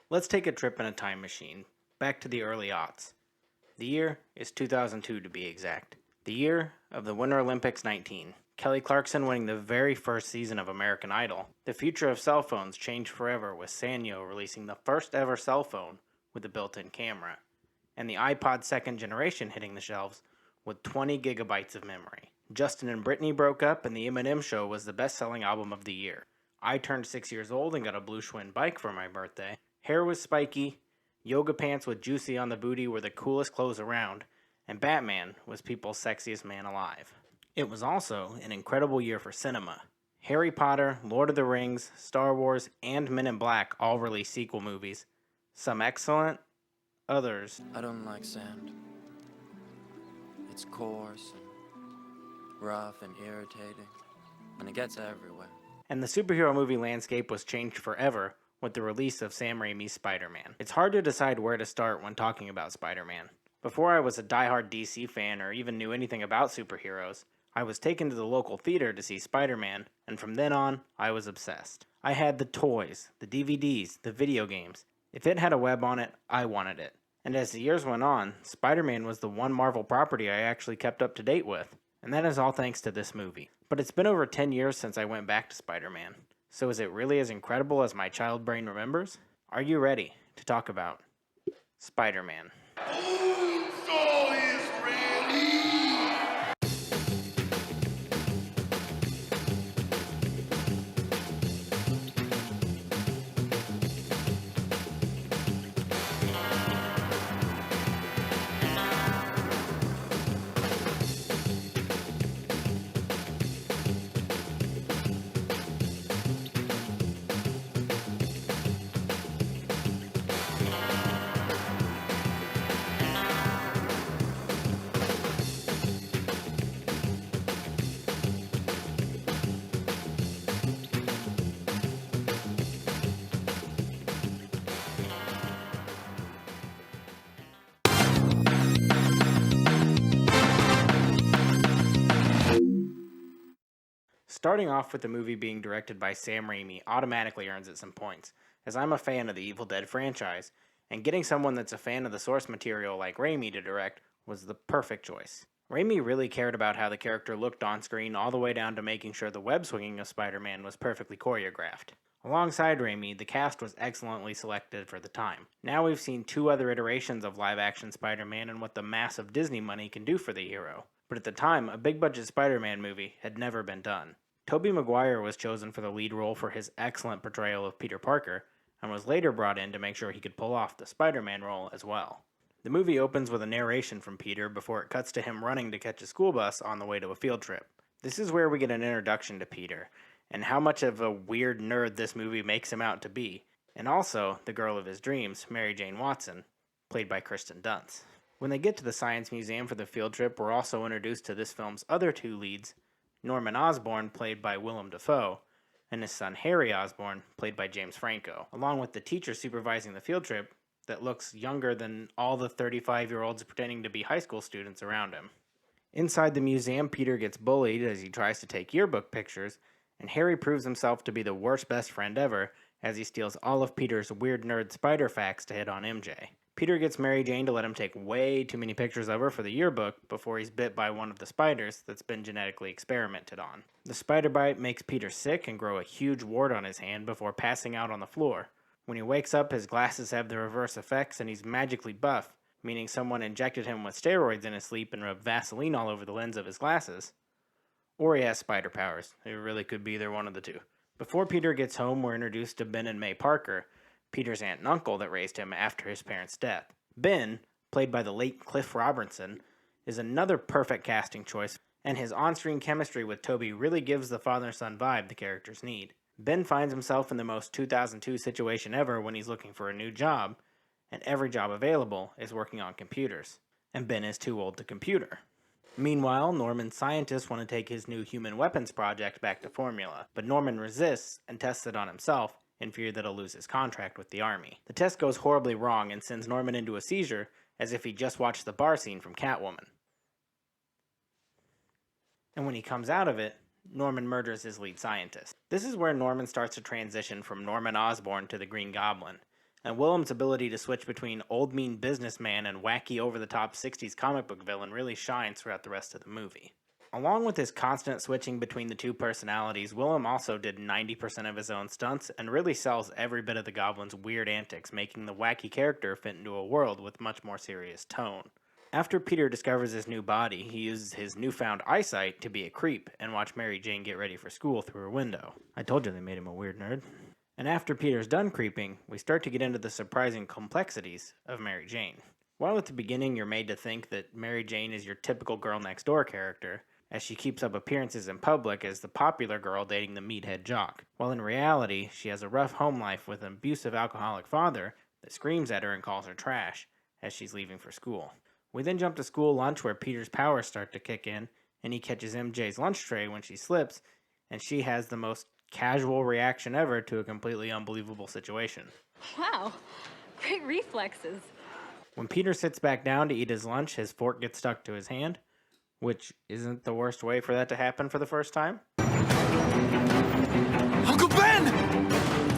Let's take a trip in a time machine, back to the early aughts. The year is 2002 to be exact. The year of the Winter Olympics 19. Kelly Clarkson winning the very first season of American Idol. The future of cell phones changed forever with Sanyo releasing the first ever cell phone with a built-in camera. And the iPod second generation hitting the shelves with 20 gigabytes of memory. Justin and Britney broke up and the Eminem Show was the best-selling album of the year. I turned 6 years old and got a blue Schwinn bike for my birthday. Hair was spiky, yoga pants with juicy on the booty were the coolest clothes around, and Batman was people's sexiest man alive. It was also an incredible year for cinema. Harry Potter, Lord of the Rings, Star Wars, and Men in Black all released sequel movies. Some excellent, others. I don't like sand. It's coarse and rough and irritating, and it gets everywhere. And the superhero movie landscape was changed forever with the release of Sam Raimi's Spider-Man. It's hard to decide where to start when talking about Spider-Man. Before I was a diehard DC fan or even knew anything about superheroes, I was taken to the local theater to see Spider-Man, and from then on, I was obsessed. I had the toys, the DVDs, the video games. If it had a web on it, I wanted it. And as the years went on, Spider-Man was the one Marvel property I actually kept up to date with. And that is all thanks to this movie. But it's been over 10 years since I went back to Spider-Man. So is it really as incredible as my child brain remembers? Are you ready to talk about Spider-Man? Starting off with the movie being directed by Sam Raimi automatically earns it some points, as I'm a fan of the Evil Dead franchise, and getting someone that's a fan of the source material like Raimi to direct was the perfect choice. Raimi really cared about how the character looked on screen all the way down to making sure the web swinging of Spider-Man was perfectly choreographed. Alongside Raimi, the cast was excellently selected for the time. Now we've seen two other iterations of live-action Spider-Man and what the massive Disney money can do for the hero. But at the time, a big-budget Spider-Man movie had never been done. Tobey Maguire was chosen for the lead role for his excellent portrayal of Peter Parker, and was later brought in to make sure he could pull off the Spider-Man role as well. The movie opens with a narration from Peter before it cuts to him running to catch a school bus on the way to a field trip. This is where we get an introduction to Peter, and how much of a weird nerd this movie makes him out to be, and also the girl of his dreams, Mary Jane Watson, played by Kirsten Dunst. When they get to the Science Museum for the field trip, we're also introduced to this film's other two leads, Norman Osborn, played by Willem Dafoe, and his son Harry Osborn, played by James Franco, along with the teacher supervising the field trip that looks younger than all the 35-year-olds pretending to be high school students around him. Inside the museum, Peter gets bullied as he tries to take yearbook pictures, and Harry proves himself to be the worst best friend ever as he steals all of Peter's weird nerd spider facts to hit on MJ. Peter gets Mary Jane to let him take way too many pictures of her for the yearbook before he's bit by one of the spiders that's been genetically experimented on. The spider bite makes Peter sick and grow a huge wart on his hand before passing out on the floor. When he wakes up, his glasses have the reverse effects and he's magically buff, meaning someone injected him with steroids in his sleep and rubbed Vaseline all over the lens of his glasses. Or he has spider powers. It really could be either one of the two. Before Peter gets home, we're introduced to Ben and May Parker, Peter's aunt and uncle that raised him after his parents' death. Ben, played by the late Cliff Robertson, is another perfect casting choice, and his on-screen chemistry with Tobey really gives the father-son vibe the characters need. Ben finds himself in the most 2002 situation ever when he's looking for a new job, and every job available is working on computers, and Ben is too old to computer. Meanwhile, Norman's scientists want to take his new human weapons project back to formula, but Norman resists and tests it on himself in fear that he'll lose his contract with the army. The test goes horribly wrong and sends Norman into a seizure as if he just watched the bar scene from Catwoman. And when he comes out of it, Norman murders his lead scientist. This is where Norman starts to transition from Norman Osborn to the Green Goblin, and Willem's ability to switch between old mean businessman and wacky over-the-top 60s comic book villain really shines throughout the rest of the movie. Along with his constant switching between the two personalities, Willem also did 90% of his own stunts and really sells every bit of the Goblin's weird antics, making the wacky character fit into a world with much more serious tone. After Peter discovers his new body, he uses his newfound eyesight to be a creep and watch Mary Jane get ready for school through her window. I told you they made him a weird nerd. And after Peter's done creeping, we start to get into the surprising complexities of Mary Jane. While at the beginning you're made to think that Mary Jane is your typical girl next door character, as she keeps up appearances in public as the popular girl dating the meathead jock, while in reality she has a rough home life with an abusive alcoholic father that screams at her and calls her trash as she's leaving for school. We then jump to school lunch where Peter's powers start to kick in, and he catches MJ's lunch tray when she slips, and she has the most casual reaction ever to a completely unbelievable situation. Wow, great reflexes. When Peter sits back down to eat his lunch, his fork gets stuck to his hand, which isn't the worst way for that to happen for the first time. Uncle Ben!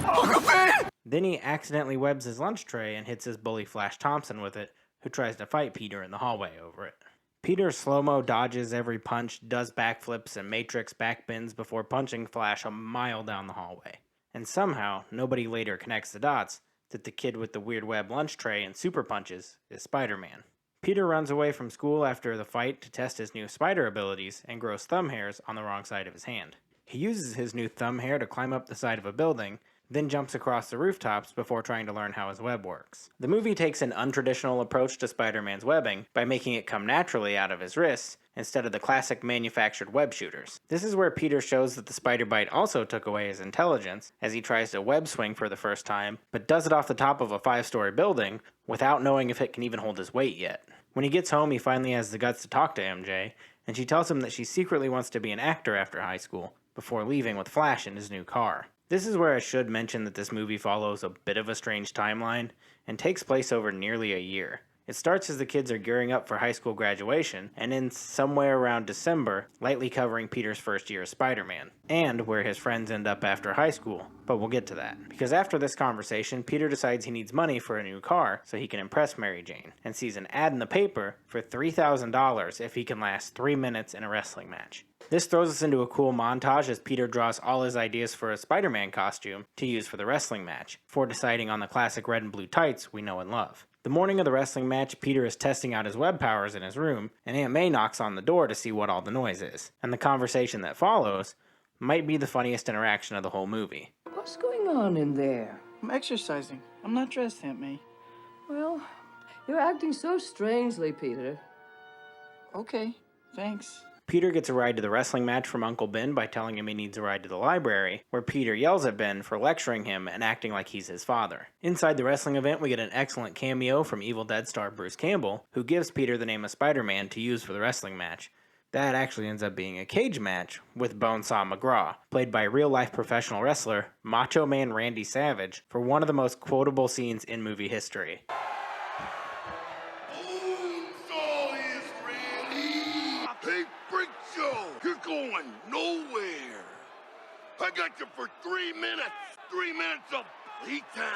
Uncle Ben! Then he accidentally webs his lunch tray and hits his bully Flash Thompson with it, who tries to fight Peter in the hallway over it. Peter slow-mo dodges every punch, does backflips and Matrix backbends before punching Flash a mile down the hallway. And somehow, nobody later connects the dots that the kid with the weird web lunch tray and super punches is Spider-Man. Peter runs away from school after the fight to test his new spider abilities and grows thumb hairs on the wrong side of his hand. He uses his new thumb hair to climb up the side of a building, then jumps across the rooftops before trying to learn how his web works. The movie takes an untraditional approach to Spider-Man's webbing by making it come naturally out of his wrists instead of the classic manufactured web shooters. This is where Peter shows that the spider bite also took away his intelligence as he tries to web swing for the first time, but does it off the top of a 5-story building without knowing if it can even hold his weight yet. When he gets home, he finally has the guts to talk to MJ, and she tells him that she secretly wants to be an actor after high school, before leaving with Flash in his new car. This is where I should mention that this movie follows a bit of a strange timeline, and takes place over nearly a year. It starts as the kids are gearing up for high school graduation, and ends somewhere around December, lightly covering Peter's first year as Spider-Man, and where his friends end up after high school, but we'll get to that. Because after this conversation, Peter decides he needs money for a new car so he can impress Mary Jane, and sees an ad in the paper for $3,000 if he can last 3 minutes in a wrestling match. This throws us into a cool montage as Peter draws all his ideas for a Spider-Man costume to use for the wrestling match, before deciding on the classic red and blue tights we know and love. The morning of the wrestling match, Peter is testing out his web powers in his room, and Aunt May knocks on the door to see what all the noise is. And the conversation that follows might be the funniest interaction of the whole movie. What's going on in there? I'm exercising. I'm not dressed, Aunt May. Well, you're acting so strangely, Peter. Okay, thanks. Peter gets a ride to the wrestling match from Uncle Ben by telling him he needs a ride to the library, where Peter yells at Ben for lecturing him and acting like he's his father. Inside the wrestling event, we get an excellent cameo from Evil Dead star Bruce Campbell, who gives Peter the name of Spider-Man to use for the wrestling match. That actually ends up being a cage match with Bonesaw McGraw, played by real-life professional wrestler Macho Man Randy Savage, for one of the most quotable scenes in movie history. Hey, Freak Show, you're going nowhere. I got you for 3 minutes. 3 minutes of playtime.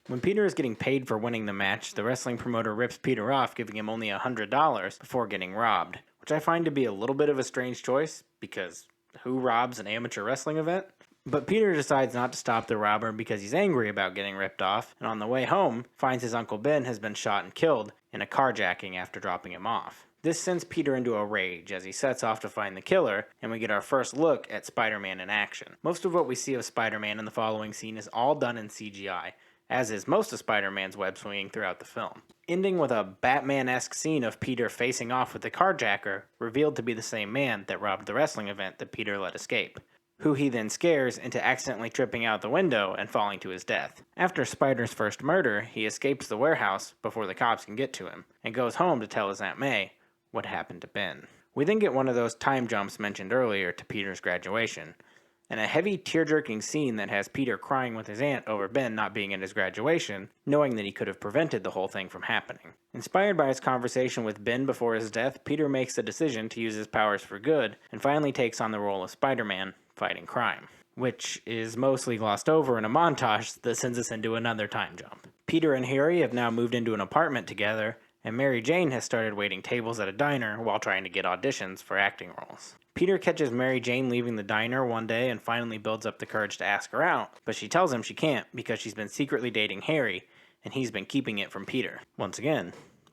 When Peter is getting paid for winning the match, the wrestling promoter rips Peter off, giving him only $100 before getting robbed, which I find to be a little bit of a strange choice, because who robs an amateur wrestling event? But Peter decides not to stop the robber because he's angry about getting ripped off, and on the way home, finds his Uncle Ben has been shot and killed in a carjacking after dropping him off. This sends Peter into a rage as he sets off to find the killer, and we get our first look at Spider-Man in action. Most of what we see of Spider-Man in the following scene is all done in CGI, as is most of Spider-Man's web swinging throughout the film. Ending with a Batman-esque scene of Peter facing off with the carjacker, revealed to be the same man that robbed the wrestling event that Peter let escape, who he then scares into accidentally tripping out the window and falling to his death. After Spider's first murder, he escapes the warehouse before the cops can get to him, and goes home to tell his Aunt May what happened to Ben. We then get one of those time jumps mentioned earlier to Peter's graduation, and a heavy tear-jerking scene that has Peter crying with his aunt over Ben not being at his graduation, knowing that he could have prevented the whole thing from happening. Inspired by his conversation with Ben before his death, Peter makes the decision to use his powers for good, and finally takes on the role of Spider-Man, fighting crime. which is mostly glossed over in a montage that sends us into another time jump. Peter and Harry have now moved into an apartment together, and Mary Jane has started waiting tables at a diner while trying to get auditions for acting roles. Peter catches Mary Jane leaving the diner one day and finally builds up the courage to ask her out, but she tells him she can't because she's been secretly dating Harry, and he's been keeping it from Peter. Once again,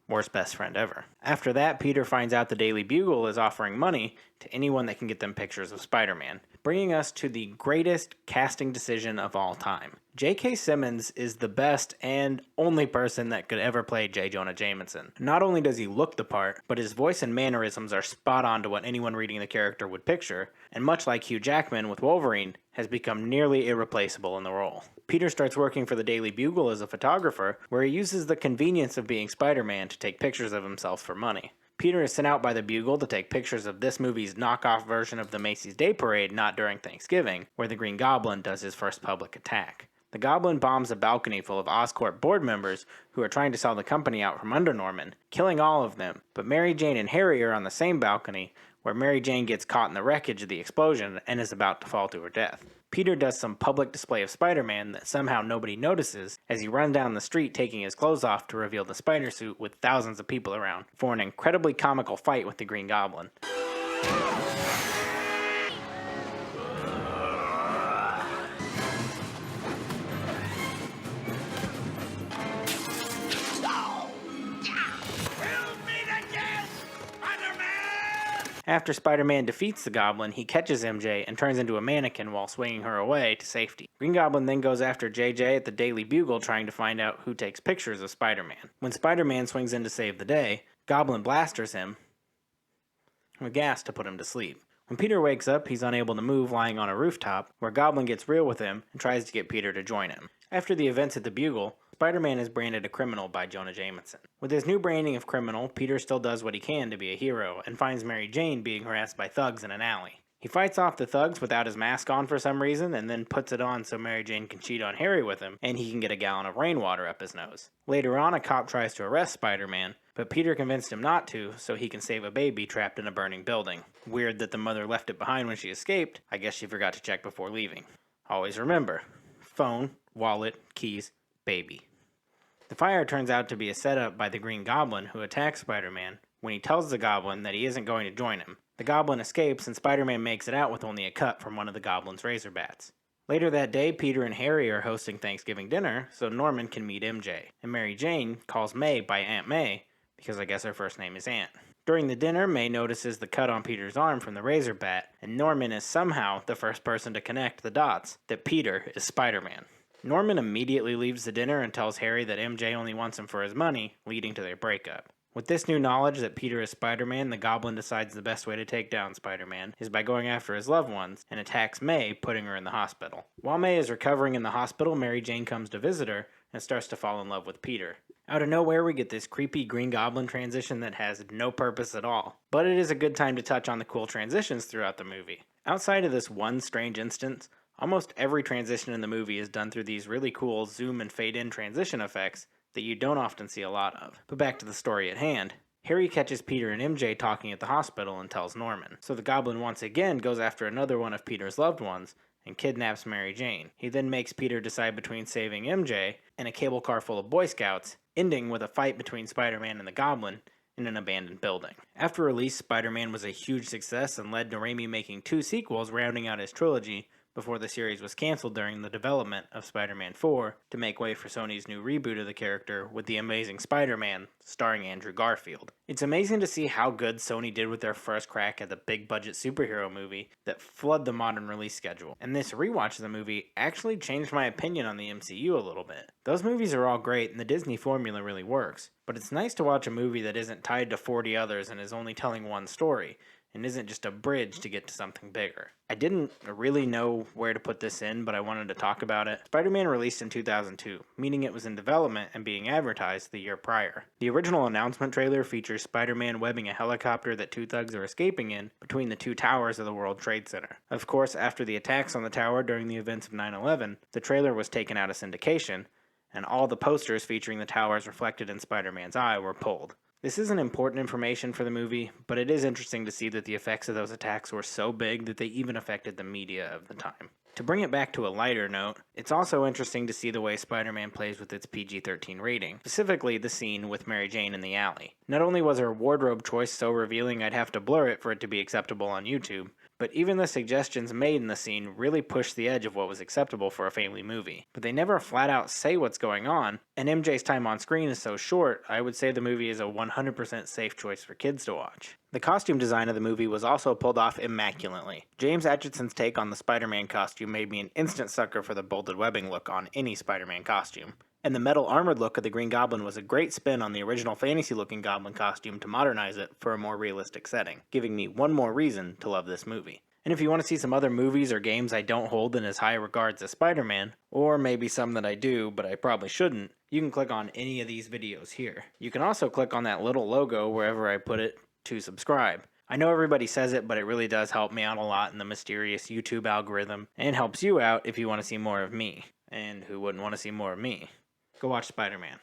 worst best friend ever. After that, Peter finds out the Daily Bugle is offering money to anyone that can get them pictures of Spider-Man, bringing us to the greatest casting decision of all time. J.K. Simmons is the best and only person that could ever play J. Jonah Jameson. Not only does he look the part, but his voice and mannerisms are spot on to what anyone reading the character would picture, and much like Hugh Jackman with Wolverine, has become nearly irreplaceable in the role. Peter starts working for the Daily Bugle as a photographer, where he uses the convenience of being Spider-Man to take pictures of himself for money. Peter is sent out by the Bugle to take pictures of this movie's knockoff version of the Macy's Day Parade not during Thanksgiving, where the Green Goblin does his first public attack. The Goblin bombs a balcony full of Oscorp board members who are trying to sell the company out from under Norman, killing all of them, but Mary Jane and Harry are on the same balcony, where Mary Jane gets caught in the wreckage of the explosion and is about to fall to her death. Peter does some public display of Spider-Man that somehow nobody notices as he runs down the street taking his clothes off to reveal the spider suit with thousands of people around for an incredibly comical fight with the Green Goblin. After Spider-Man defeats the Goblin, he catches MJ and turns into a mannequin while swinging her away to safety. Green Goblin then goes after JJ at the Daily Bugle trying to find out who takes pictures of Spider-Man. When Spider-Man swings in to save the day, Goblin blasters him with gas to put him to sleep. When Peter wakes up, he's unable to move, lying on a rooftop, where Goblin gets real with him and tries to get Peter to join him. After the events at the Bugle, Spider-Man is branded a criminal by Jonah Jameson. With his new branding of criminal, Peter still does what he can to be a hero, and finds Mary Jane being harassed by thugs in an alley. He fights off the thugs without his mask on for some reason, and then puts it on so Mary Jane can cheat on Harry with him, and he can get a gallon of rainwater up his nose. Later on, a cop tries to arrest Spider-Man, but Peter convinced him not to, so he can save a baby trapped in a burning building. Weird that the mother left it behind when she escaped. I guess she forgot to check before leaving. Always remember: phone, wallet, keys, baby. The fire turns out to be a setup by the Green Goblin, who attacks Spider-Man when he tells the Goblin that he isn't going to join him. The Goblin escapes, and Spider-Man makes it out with only a cut from one of the Goblin's razor bats. Later that day, Peter and Harry are hosting Thanksgiving dinner so Norman can meet MJ, and Mary Jane calls May by Aunt May, because I guess her first name is Aunt. During the dinner, May notices the cut on Peter's arm from the razor bat, and Norman is somehow the first person to connect the dots that Peter is Spider-Man. Norman immediately leaves the dinner and tells Harry that MJ only wants him for his money, leading to their breakup. With this new knowledge that Peter is Spider-Man, the Goblin decides the best way to take down Spider-Man is by going after his loved ones, and attacks May, putting her in the hospital. While May is recovering in the hospital, Mary Jane comes to visit her and starts to fall in love with Peter. Out of nowhere, we get this creepy Green Goblin transition that has no purpose at all, but it is a good time to touch on the cool transitions throughout the movie. Outside of this one strange instance, almost every transition in the movie is done through these really cool zoom and fade in transition effects that you don't often see a lot of. But back to the story at hand. Harry catches Peter and MJ talking at the hospital and tells Norman. So the Goblin once again goes after another one of Peter's loved ones and kidnaps Mary Jane. He then makes Peter decide between saving MJ and a cable car full of Boy Scouts, ending with a fight between Spider-Man and the Goblin in an abandoned building. After release, Spider-Man was a huge success and led to Raimi making 2 sequels rounding out his trilogy before the series was canceled during the development of Spider-Man 4 to make way for Sony's new reboot of the character with The Amazing Spider-Man, starring Andrew Garfield. It's amazing to see how good Sony did with their first crack at the big-budget superhero movie that flooded the modern release schedule. And this rewatch of the movie actually changed my opinion on the MCU a little bit. Those movies are all great and the Disney formula really works, but it's nice to watch a movie that isn't tied to 40 others and is only telling one story, and isn't just a bridge to get to something bigger. I didn't really know where to put this in, but I wanted to talk about it. Spider-Man released in 2002, meaning it was in development and being advertised the year prior. The original announcement trailer features Spider-Man webbing a helicopter that 2 thugs are escaping in between the 2 towers of the World Trade Center. Of course, after the attacks on the tower during the events of 9/11, the trailer was taken out of syndication, and all the posters featuring the towers reflected in Spider-Man's eye were pulled. This isn't important information for the movie, but it is interesting to see that the effects of those attacks were so big that they even affected the media of the time. To bring it back to a lighter note, it's also interesting to see the way Spider-Man plays with its PG-13 rating, specifically the scene with Mary Jane in the alley. Not only was her wardrobe choice so revealing I'd have to blur it for it to be acceptable on YouTube, but even the suggestions made in the scene really pushed the edge of what was acceptable for a family movie. But they never flat out say what's going on, and MJ's time on screen is so short, I would say the movie is a 100% safe choice for kids to watch. The costume design of the movie was also pulled off immaculately. James Atchison's take on the Spider-Man costume made me an instant sucker for the bolted webbing look on any Spider-Man costume. And the metal armored look of the Green Goblin was a great spin on the original fantasy-looking Goblin costume to modernize it for a more realistic setting, giving me one more reason to love this movie. And if you want to see some other movies or games I don't hold in as high regards as Spider-Man, or maybe some that I do but I probably shouldn't, you can click on any of these videos here. You can also click on that little logo wherever I put it to subscribe. I know everybody says it, but it really does help me out a lot in the mysterious YouTube algorithm, and helps you out if you want to see more of me. And who wouldn't want to see more of me? Go watch Spider-Man.